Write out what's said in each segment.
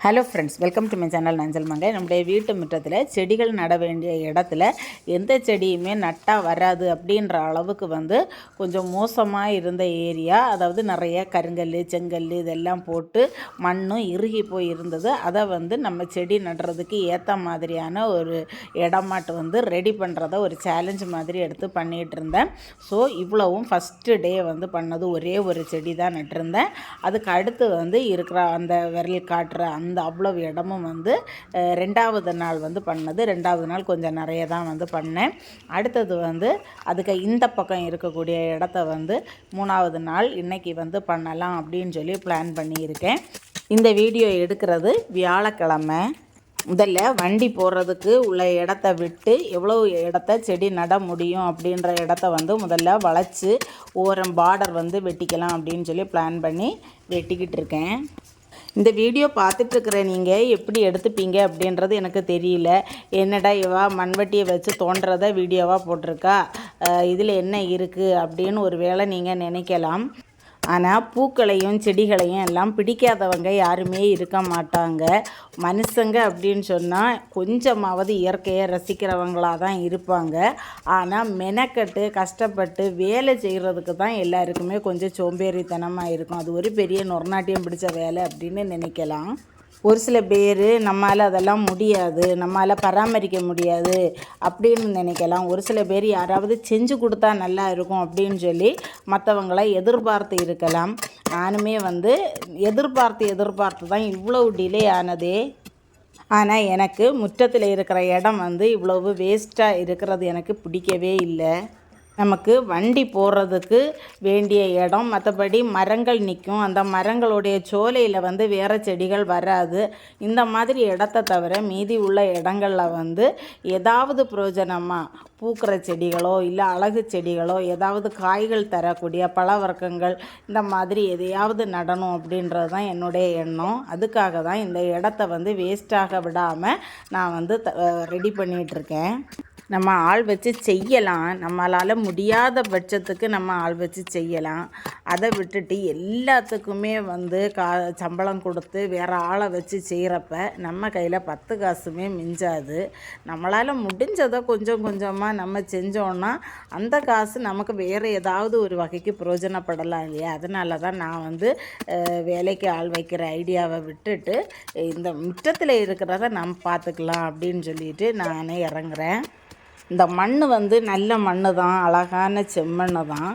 Hello friends, welcome to my channel Nanjal Mangai. நம்முடைய வீட்டு முற்றத்தில் செடிகள் நட வேண்டிய இடத்துல எந்த செடியுமே நட்டால் வராது அப்படின்ற அளவுக்கு கொஞ்சம் மோசமாக இருந்த ஏரியா. அதாவது நிறைய கருங்கல், செங்கல் இதெல்லாம் போட்டு மண்ணும் இறுகி போய் இருந்தது. அதை நம்ம செடி நடுறதுக்கு ஏற்ற மாதிரியான ஒரு இடமாட்டு ரெடி பண்ணுறத ஒரு சேலஞ்சு மாதிரி எடுத்து பண்ணிகிட்டு இருந்தேன். ஸோ இவ்வளவும் ஃபஸ்ட்டு டே பண்ணது ஒரே ஒரு செடி தான் நட்டிருந்தேன். அதுக்கு அடுத்து இருக்கிற அந்த விரல் காட்டுற அந்த அவ்வளவு இடமும் ரெண்டாவது நாள் பண்ணது. ரெண்டாவது நாள் கொஞ்சம் நிறைய தான் பண்ணேன். அடுத்தது அதுக்கு இந்த பக்கம் இருக்கக்கூடிய இடத்த மூணாவது நாள் இன்றைக்கி பண்ணலாம் அப்படின்னு சொல்லி பிளான் பண்ணியிருக்கேன். இந்த வீடியோ எடுக்கிறது வியாழக்கிழமை. முதல்ல வண்டி போடுறதுக்கு உள்ள இடத்த விட்டு எவ்வளோ இடத்த செடி நட முடியும் அப்படின்ற இடத்த முதல்ல வளைச்சி ஓரம் பார்டர் வெட்டிக்கலாம் அப்படின்னு சொல்லி பிளான் பண்ணி வெட்டிக்கிட்டு இருக்கேன். இந்த வீடியோ பார்த்துட்ருக்குற நீங்கள் எப்படி எடுத்துப்பீங்க அப்படின்றது எனக்கு தெரியல. என்னடா இவா மண்வெட்டியை வச்சு தோன்றதை வீடியோவாக போட்டிருக்கா, இதில் என்ன இருக்குது அப்படின்னு ஒரு வேளை நீங்கள் நினைக்கலாம். ஆனால் பூக்களையும் செடிகளையும் எல்லாம் பிடிக்காதவங்க யாருமே இருக்க மாட்டாங்க. மனுஷங்க அப்படின்னு சொன்னால் கொஞ்சமாவது இயற்கையை ரசிக்கிறவங்களாக தான் இருப்பாங்க. ஆனால் மெனக்கட்டு கஷ்டப்பட்டு வேலை செய்கிறதுக்கு தான் எல்லாருக்குமே கொஞ்சம் சோம்பேறித்தனமாக இருக்கும். அது ஒரு பெரிய நொறநாட்டியம் பிடிச்ச வேலை அப்படின்னு நினைக்கலாம். ஒரு சில பேர் நம்மளால் அதெல்லாம் முடியாது, நம்மளால் பராமரிக்க முடியாது அப்படின்னு நினைக்கலாம். ஒரு சில பேர் யாராவது செஞ்சு கொடுத்தா நல்லா இருக்கும் அப்படின்னு சொல்லி மற்றவங்களை எதிர்பார்த்து இருக்கலாம். நானுமே எதிர்பார்த்து தான் இவ்வளவு டிலே ஆனதே. ஆனால் எனக்கு முற்றத்தில் இருக்கிற இடம் இவ்வளவு வேஸ்ட்டாக இருக்கிறது எனக்கு பிடிக்கவே இல்லை. நமக்கு வண்டி போடுறதுக்கு வேண்டிய இடம், மற்றபடி மரங்கள் நிற்கும். அந்த மரங்களுடைய சோலையில் வேறு செடிகள் வராது. இந்த மாதிரி இடத்த தவிர மீதி உள்ள இடங்களில் ஏதாவது பிரயோஜனமாக பூக்கிற செடிகளோ இல்லை அழகு செடிகளோ ஏதாவது காய்கள் தரக்கூடிய பழ வர்க்கங்கள் இந்த மாதிரி எதையாவது நடணும் அப்படின்றது தான் என்னுடைய எண்ணம். அதுக்காக தான் இந்த இடத்த வேஸ்ட்டாக விடாமல் நான் ரெடி பண்ணிகிட்ருக்கேன். நம்ம ஆள் வச்சு செய்யலாம், நம்மளால் முடியாத பட்சத்துக்கு நம்ம ஆள் வச்சு செய்யலாம். அதை விட்டுட்டு எல்லாத்துக்குமே சம்பளம் கொடுத்து வேறு ஆளை வச்சு செய்கிறப்ப நம்ம கையில் 10 காசுமே மிஞ்சாது. நம்மளால் முடிஞ்சதை கொஞ்சம் கொஞ்சமாக நம்ம செஞ்சோன்னா அந்த காசு நமக்கு வேறு ஏதாவது ஒரு வகைக்கு பிரயோஜனப்படலாம் இல்லையா? அதனால தான் நான் வேலைக்கு ஆள் வைக்கிற ஐடியாவை விட்டுட்டு இந்த முற்றத்தில் இருக்கிறத நம்ம பார்த்துக்கலாம் அப்படின்னு சொல்லிட்டு நான் இறங்குறேன். இந்த மண் நல்ல மண் தான், அழகான செம்மண் தான்.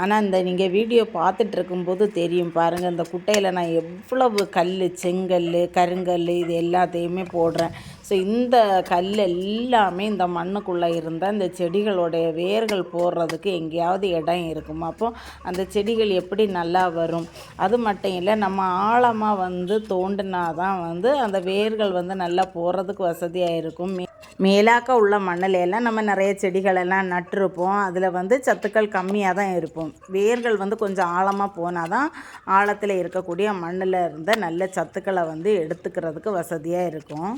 ஆனால் நீங்கள் வீடியோ பார்த்துட்ருக்கும்போது தெரியும் பாருங்கள், இந்த குட்டையில் நான் எவ்வளவு கல், செங்கல், கருங்கல் இது எல்லாத்தையுமே போடுறேன். ஸோ இந்த கல் எல்லாமே இந்த மண்ணுக்குள்ளே இருந்தால் இந்த செடிகளுடைய வேர்கள் போடுறதுக்கு எங்கேயாவது இடம் இருக்கும். அப்போது அந்த செடிகள் எப்படி நல்லா வரும். அது மட்டும் இல்லை, நம்ம ஆழமாக தோண்டினா தான் அந்த வேர்கள் நல்லா போடுறதுக்கு வசதியாக இருக்கும். மேலாக்க உள்ள மண்ணிலெல்லாம் நம்ம நிறைய செடிகளெல்லாம் நட்டிருப்போம். அதில் சத்துக்கள் கம்மியாக தான் இருக்கும். வேர்கள் கொஞ்சம் ஆழமாக போனால் தான் ஆழத்தில் இருக்கக்கூடிய மண்ணில் இருந்த நல்ல சத்துக்களை எடுத்துக்கிறதுக்கு வசதியாக இருக்கும்.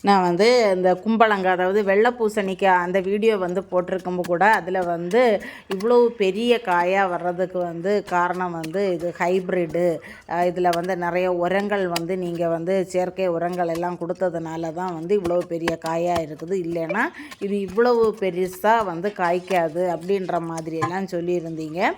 நான் இந்த கும்பளங்காய், அதாவது வெள்ளை பூசணிக்காய் அந்த வீடியோ போட்டிருக்கும்போது கூட அதில் இவ்வளோ பெரிய காயாக வர்றதுக்கு காரணம் இது ஹைப்ரிட்டு. இதில் நிறைய உரங்கள் நீங்கள் செயற்கை உரங்கள் எல்லாம் கொடுத்ததுனால தான் இவ்வளோ பெரிய காயாக இருக்குது. இல்லைன்னா இது இவ்வளவு பெருசாக காய்க்காது அப்படின்ற மாதிரியெல்லாம் சொல்லியிருந்தீங்க.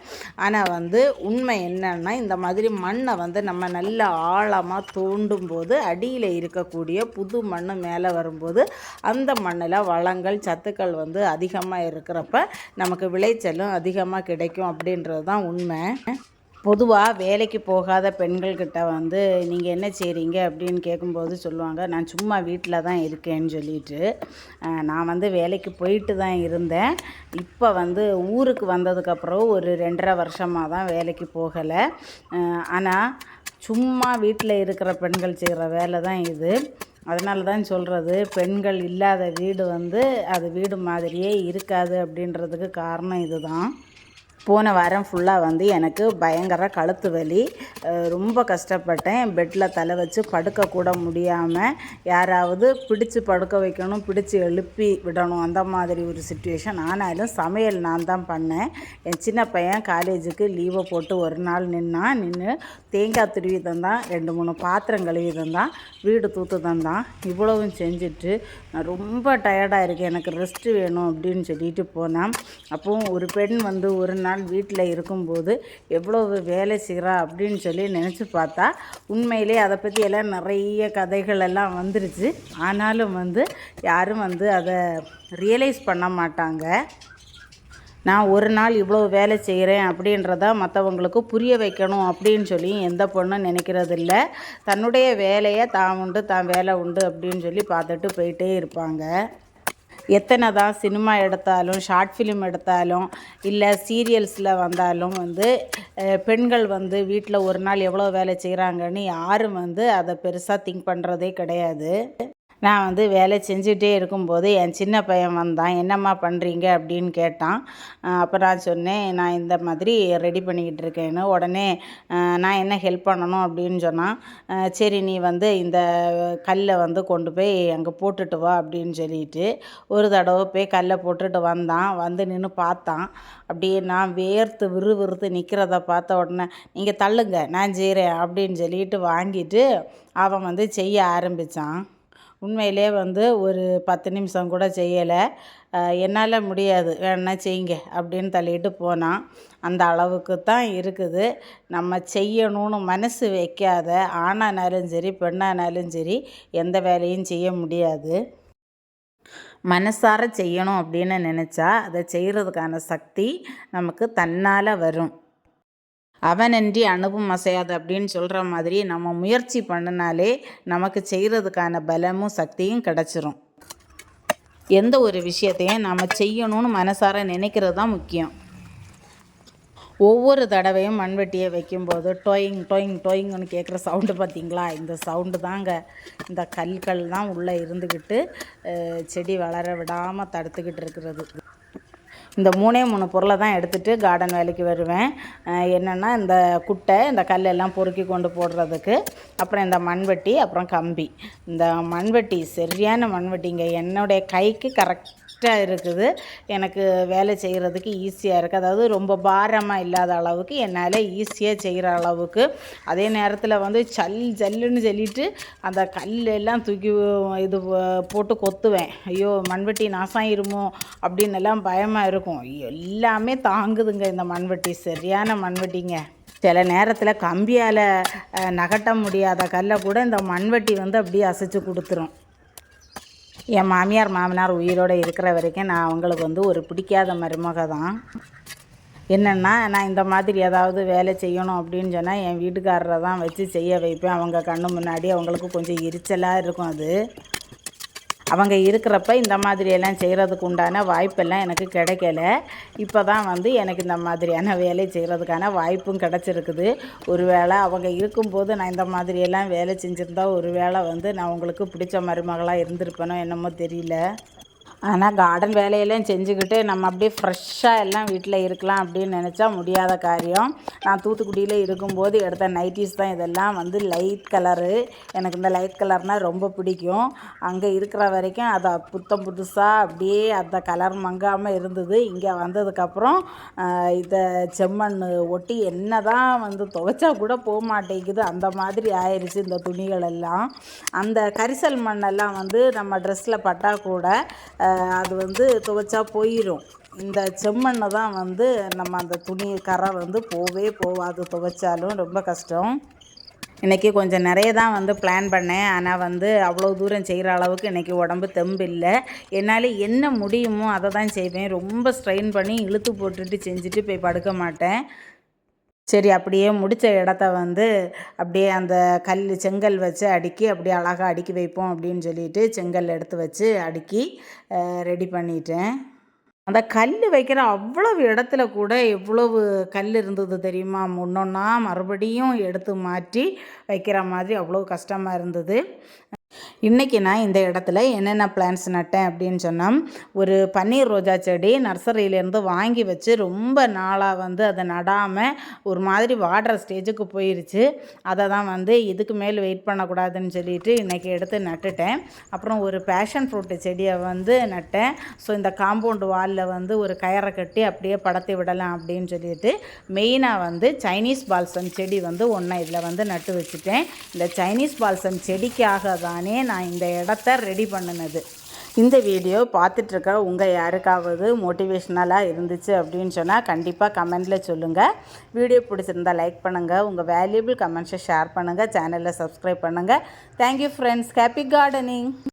ஆனால் உண்மை என்னன்னா, இந்த மாதிரி மண்ணை நம்ம நல்ல ஆழமாக தோண்டும் போது அடியில் இருக்கக்கூடிய புது மண் மேலே வரும்போது அந்த மண்ணில் வளங்கள், சத்துக்கள் அதிகமாக இருக்கிறப்ப நமக்கு விளைச்சலும் அதிகமாக கிடைக்கும் அப்படின்றது தான் உண்மை. பொதுவாக வேலைக்கு போகாத பெண்கள்கிட்ட நீங்கள் என்ன செய்கிறீங்க அப்படின்னு கேட்கும்போது சொல்லுவாங்க, நான் சும்மா வீட்டில் தான் இருக்கேன்னு சொல்லிட்டு. நான் வேலைக்கு போயிட்டு தான் இருந்தேன். இப்போ ஊருக்கு வந்ததுக்கப்புறம் ஒரு 2.5 வருஷமாக தான் வேலைக்கு போகலை. ஆனால் சும்மா வீட்டில் இருக்கிற பெண்கள் செய்கிற வேலை தான் இது. அதனால தான் சொல்கிறது, பெண்கள் இல்லாத வீடு அது வீடு மாதிரியே இருக்காது அப்படின்றதுக்கு காரணம் இதுதான். போன வாரம் ஃபுல்லாக வந்து எனக்கு பயங்கர கழுத்து வலி, ரொம்ப கஷ்டப்பட்டேன். பெட்டில் தலை வச்சு படுக்கக்கூட முடியாமல், யாராவது பிடிச்சி படுக்க வைக்கணும், பிடிச்சி எழுப்பி விடணும், அந்த மாதிரி ஒரு சுச்சுவேஷன். ஆனாலும் சமையல் நான் தான் பண்ணேன். என் சின்ன பையன் காலேஜுக்கு லீவை போட்டு ஒரு நாள் நின்று தேங்காய் துருவி தந்தான், 2-3 பாத்திரம் கழுவி தந்தான், வீடு தூத்து தந்தான். இவ்வளவும் செஞ்சுட்டு நான் ரொம்ப டயர்டாக இருக்கேன், எனக்கு ரெஸ்ட்டு வேணும் அப்படின்னு சொல்லிட்டு போனேன். அப்போது ஒரு பெண் வந்து ஒரு நாள் வீட்டில் இருக்கும்போது எவ்வளவு வேலை செய்கிறா அப்படின்னு சொல்லி நினச்சி பார்த்தா உண்மையிலே அதை பற்றி எல்லாம் நிறைய கதைகள் எல்லாம் வந்துருச்சு. ஆனாலும் வந்து யாரும் வந்து அதை ரியலைஸ் பண்ண மாட்டாங்க. நான் ஒரு நாள் இவ்வளோ வேலை செய்கிறேன் அப்படின்றத மற்றவங்களுக்கு புரிய வைக்கணும் அப்படின்னு சொல்லி எந்த பொண்ணும் நினைக்கிறதில்ல. தன்னுடைய வேலையை தான் உண்டு, தான் வேலை உண்டு அப்படின்னு சொல்லி பார்த்துட்டு போயிட்டே இருப்பாங்க. எத்தனை தான் சினிமா எடுத்தாலும், ஷார்ட் ஃபிலிம் எடுத்தாலும், இல்லை சீரியல்ஸில் வந்தாலும் வந்து பெண்கள் வந்து வீட்டில் ஒரு நாள் எவ்வளோ வேலை செய்கிறாங்கன்னு யாரும் வந்து அதை பெருசாக திங்க் பண்ணுறதே கிடையாது. நான் வந்து வேலை செஞ்சுட்டே இருக்கும்போது என் சின்ன பையன் வந்தான். என்னம்மா பண்ணுறீங்க அப்படின்னு கேட்டான். அப்போ நான் சொன்னேன், நான் இந்த மாதிரி ரெடி பண்ணிக்கிட்டு இருக்கேன்னு. உடனே நான் என்ன ஹெல்ப் பண்ணணும் அப்படின்னு சொன்னான். சரி, நீ வந்து இந்த கல்லை வந்து கொண்டு போய் அங்கே போட்டுட்டு வா அப்படின்னு சொல்லிட்டு ஒரு தடவை போய் கல்லை போட்டுட்டு வந்தான். வந்து நின்று பார்த்தான். அப்படியே நான் வேர்த்து விறுவிறுத்து நிற்கிறத பார்த்த உடனே, நீங்கள் தள்ளுங்க நான் செய்கிறேன் அப்படின்னு சொல்லிட்டு வாங்கிட்டு அவன் வந்து செய்ய ஆரம்பித்தான். உண்மையிலே வந்து ஒரு 10 நிமிஷம் கூட செய்யலை. என்னால் முடியாது, வேணா செய்யுங்க அப்படின்னு தள்ளிட்டு போனான். அந்த அளவுக்கு தான் இருக்குது. நம்ம செய்யணும்னு மனசு வைக்காத ஆணானாலும் சரி பெண்ணானாலும் சரி எந்த வேலையும் செய்ய முடியாது. மனசார செய்யணும் அப்படின்னு நினச்சா அதை செய்கிறதுக்கான சக்தி நமக்கு தன்னால் வரும். அவனன்றி அணுவும் அசையாது அப்படின்னு சொல்கிற மாதிரி நம்ம முயற்சி பண்ணினாலே நமக்கு செய்கிறதுக்கான பலமும் சக்தியும் கிடச்சிரும். எந்த ஒரு விஷயத்தையும் நம்ம செய்யணும்னு மனசார நினைக்கிறது தான் முக்கியம். ஒவ்வொரு தடவையும் மண்வெட்டியை வைக்கும்போது டொயிங் டொயிங் டொயிங்னு கேட்குற சவுண்டு பார்த்திங்களா? இந்த சவுண்டு தாங்க. இந்த கல்கள் தான் உள்ளே இருந்துக்கிட்டு செடி வளர விடாமல் தடுத்துக்கிட்டு இருக்கிறது. இந்த 3 பொருளை தான் எடுத்துகிட்டு கார்டன் வேலைக்கு வருவேன். என்னென்னா இந்த குட்டை, இந்த கல்லெல்லாம் பொறுக்கி கொண்டு போடுறதுக்கு, அப்புறம் இந்த மண்வெட்டி, அப்புறம் கம்பி. இந்த மண்வெட்டி சரியான மண்வெட்டிங்க, என்னுடைய கைக்கு கரெக்டாக இருக்குது. எனக்கு வேலை செய்கிறதுக்கு ஈஸியாக இருக்குது. அதாவது ரொம்ப பாரமாக இல்லாத அளவுக்கு என்னால் ஈஸியாக செய்கிற அளவுக்கு. அதே நேரத்தில் வந்து ஜல்லுன்னு சொல்லிட்டு அந்த கல்லெல்லாம் தூக்கி இது போட்டு கொத்துவேன். ஐயோ மண்வெட்டி நாசாயிருமோ அப்படின்னு எல்லாம் பயமாக இருக்கும். எல்லாமே தாங்குதுங்க இந்த மண்வெட்டி, சரியான மண்வெட்டிங்க. சில நேரத்தில் கம்பியால் நகட்ட முடியாத கல்லை கூட இந்த மண்வெட்டி வந்து அப்படியே அசைச்சு கொடுத்துரும். என் மாமியார் மாமனார் உயிரோடு இருக்கிற வரைக்கும் நான் அவங்களுக்கு வந்து ஒரு பிடிக்காத மருமக தான். என்னென்னா, நான் இந்த மாதிரி ஏதாவது வேலை செய்யணும் அப்படின்னு சொன்னால் என் வீட்டுக்காரரை தான் வச்சு செய்ய வைப்பேன். அவங்க கண்ணு முன்னாடி அவங்களுக்கு கொஞ்சம் எரிச்சலாக இருக்கும். அது அவங்க இருக்கிறப்ப இந்த மாதிரியெல்லாம் செய்கிறதுக்கு உண்டான வாய்ப்பெல்லாம் எனக்கு கிடைக்கல. இப்போ தான் வந்து எனக்கு இந்த மாதிரியான வேலை செய்கிறதுக்கான வாய்ப்பும் கிடச்சிருக்குது. ஒரு வேளை அவங்க இருக்கும்போது நான் இந்த மாதிரியெல்லாம் வேலை செஞ்சுருந்தா ஒரு வேளை வந்து நான் உங்களுக்கு பிடிச்ச மருமகளாக இருந்திருப்பேனோ என்னமோ தெரியல. ஆனால் கார்டன் வேலையெல்லாம் செஞ்சுக்கிட்டு நம்ம அப்படியே ஃப்ரெஷ்ஷாக எல்லாம் வீட்டில் இருக்கலாம் அப்படின்னு நினச்சா முடியாத காரியம். நான் தூத்துக்குடியில் இருக்கும்போது எடுத்த நைட்டிஸ் தான் இதெல்லாம், வந்து லைட் கலரு. எனக்கு இந்த லைட் கலர்னால் ரொம்ப பிடிக்கும். அங்கே இருக்கிற வரைக்கும் அதை புதுசாக அப்படியே அந்த கலர் மங்காமல் இருந்தது. இங்கே வந்ததுக்கப்புறம் இதை செம்மண் ஒட்டி என்ன தான் வந்து துவைச்சா கூட போக மாட்டேங்குது, அந்த மாதிரி ஆயிடுச்சு இந்த துணிகள் எல்லாம். அந்த கரிசல் மண்ணெல்லாம் வந்து நம்ம ட்ரெஸ்ஸில் பட்டால் கூட அது வந்து துவைச்சா போயிடும். இந்த செம்மண்ணை தான் வந்து நம்ம அந்த துணி கரை வந்து போகாது, துவைச்சாலும் ரொம்ப கஷ்டம். இன்றைக்கி கொஞ்சம் நிறைய தான் வந்து பிளான் பண்ணேன். ஆனால் வந்து அவ்வளோ தூரம் செய்கிற அளவுக்கு இன்றைக்கி உடம்பு தெம்பு இல்லை. என்னால் என்ன முடியுமோ அதை தான் செய்வேன். ரொம்ப ஸ்ட்ரெயின் பண்ணி இழுத்து போட்டுட்டு செஞ்சுட்டு போய் படுக்க மாட்டேன். சரி, அப்படியே முடித்த இடத்த வந்து அப்படியே அந்த செங்கல் வச்சு அடுக்கி அப்படியே அழகாக அடுக்கி வைப்போம் அப்படின்னு சொல்லிட்டு செங்கல் எடுத்து வச்சு அடுக்கி ரெடி பண்ணிட்டேன். அந்த கல் வைக்கிற அவ்வளவு இடத்துல கூட எவ்வளவு கல் இருந்தது தெரியுமா? ஒன்றொன்னா மறுபடியும் எடுத்து மாற்றி வைக்கிற மாதிரி அவ்வளோ கஷ்டமாக இருந்தது. இன்றைக்கி நான் இந்த இடத்துல என்னென்ன பிளான்ட்ஸ் நட்டேன் அப்படின்னு சொன்னால், ஒரு பன்னீர் ரோஜா செடி நர்சரியிலேருந்து வாங்கி வச்சு ரொம்ப நாளாக வந்து அதை நடாமல் ஒரு மாதிரி வாடுற ஸ்டேஜுக்கு போயிடுச்சு. அதை தான் வந்து இதுக்கு மேல் வெயிட் பண்ணக்கூடாதுன்னு சொல்லிட்டு இன்றைக்கி எடுத்து நட்டுட்டேன். அப்புறம் ஒரு பேஷன் ஃப்ரூட்டு செடியை வந்து நட்டேன். ஸோ இந்த காம்பவுண்டு வாலில் வந்து ஒரு கயரை கட்டி அப்படியே படத்தி விடலாம் அப்படின்னு சொல்லிட்டு மெயினாக வந்து சைனீஸ் பால்சம் செடி வந்து ஒன்று இதில் வந்து நட்டு வச்சுட்டேன். இந்த சைனீஸ் பால்சம் செடிக்காக தானே நான் இந்த இடத்த ரெடி பண்ணினது. இந்த வீடியோ பார்த்துட்ருக்க உங்கள் யாருக்காவது மோட்டிவேஷ்னலாக இருந்துச்சு அப்படின்னு சொன்னால் கண்டிப்பாக கமெண்டில் சொல்லுங்கள். வீடியோ பிடிச்சிருந்தால் லைக் பண்ணுங்கள், உங்கள் வேல்யூபிள் கமெண்ட்ஸை ஷேர் பண்ணுங்கள், சேனலில் சப்ஸ்கிரைப் பண்ணுங்கள். Thank you friends. Happy gardening.